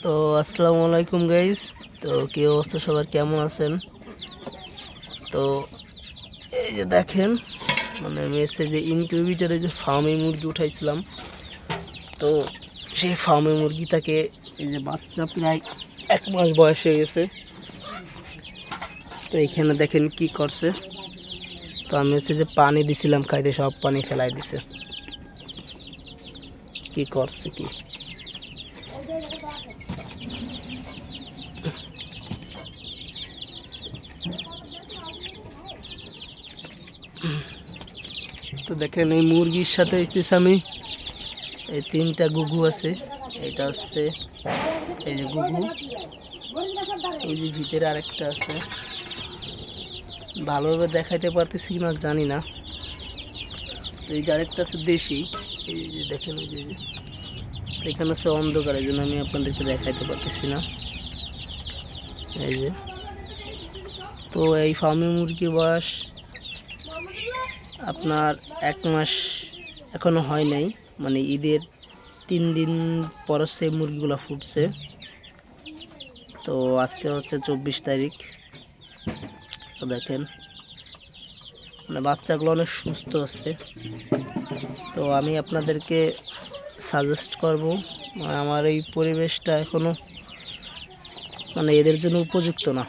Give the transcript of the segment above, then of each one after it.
তো আসসালামু আলাইকুম গাইস। তো কি অবস্থা, সবার কেমন আছেন? তো এই যে দেখেন, মানে মেসে যে ইনকিউবেটরে যে ফার্মে মুরগি উঠাইছিলাম, তো সেই ফার্মে মুরগিটাকে এই যে বাচ্চা প্রায় 1 মাস বয়স হয়ে গেছে। তো এখানে দেখেন কি করছে। তো আমি হচ্ছে যে পানি দিছিলাম খাইতে, সব পানি ফেলাই দিছে। কি করছে কি, তো দেখেন এই মুরগির সাথে আমি এই 3টা গুগু আছে। এটা হচ্ছে এই যে গুগু, এই যে ভিতরে আরেকটা আছে। ভালোভাবে দেখাইতে পারতেছি কিনা জানি না। তো এই যে আরেকটা আছে দেশি, এই যে দেখেন ওই যে এখানে হচ্ছে অন্ধকার, এই জন্য আমি আপনাদেরকে দেখাইতে পারতেছি না। এই যে, তো এই ফার্মি মুরগির বয়স আপনার 1 মাস এখনো হয় নাই, মানে ঈদের 3 দিন পর সেই মুরগিগুলো ফুটছে। তো আজকে হচ্ছে 24 তারিখ। তো দেখেন মানে বাচ্চাগুলো অনেক সুস্থ আছে। তো আমি আপনাদেরকে সাজেস্ট করব, আমার এই পরিবেশটা এখনো মানে এদের জন্য উপযুক্ত না।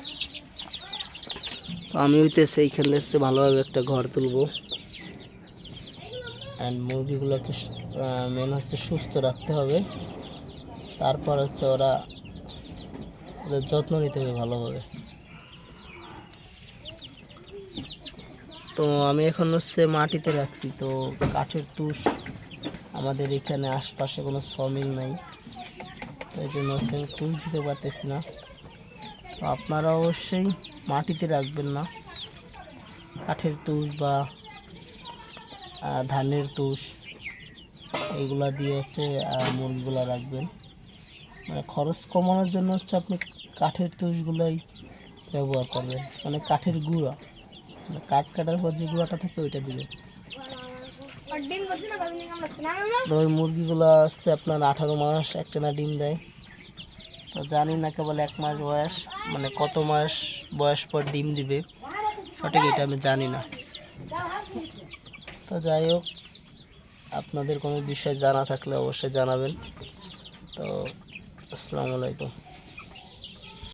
তো আমি হইতেছে এইখানে এসে ভালোভাবে একটা ঘর তুলব, অ্যান্ড মুরগিগুলোকে মেন হচ্ছে সুস্থ রাখতে হবে। তারপর হচ্ছে ওদের যত্ন নিতে হবে ভালোভাবে। তো আমি এখন হচ্ছে মাটিতে রাখছি। তো কাঠের তুষ, আমাদের এখানে আশপাশে কোনো শ্রমিক নাই, এই জন্য হচ্ছে আমি তুষ দিতে পারতেছি না। তো আপনারা অবশ্যই মাটিতে রাখবেন না, কাঠের তুষ বা ধানের তুষ এইগুলা দিয়ে হচ্ছে মুরগিগুলা রাখবেন। মানে খরচ কমানোর জন্য হচ্ছে আপনি কাঠের তুষগুলাই ব্যবহার করবেন, মানে কাঠের গুঁড়া, মানে কাঠ কাটার পর যে গুঁড়াটা থাকে ওইটা দিবেন। তো ওই মুরগিগুলো হচ্ছে আপনার 18 মাস একটানা ডিম দেয়। তো জানি না, কেবল 1 মাস বয়স, মানে কত মাস বয়স পর ডিম দিবে সঠিক এটা আমি জানি না। তো যাই হোক, আপনাদের কোনো বিষয় জানা থাকলে অবশ্যই জানাবেন। তো আসসালামু আলাইকুম।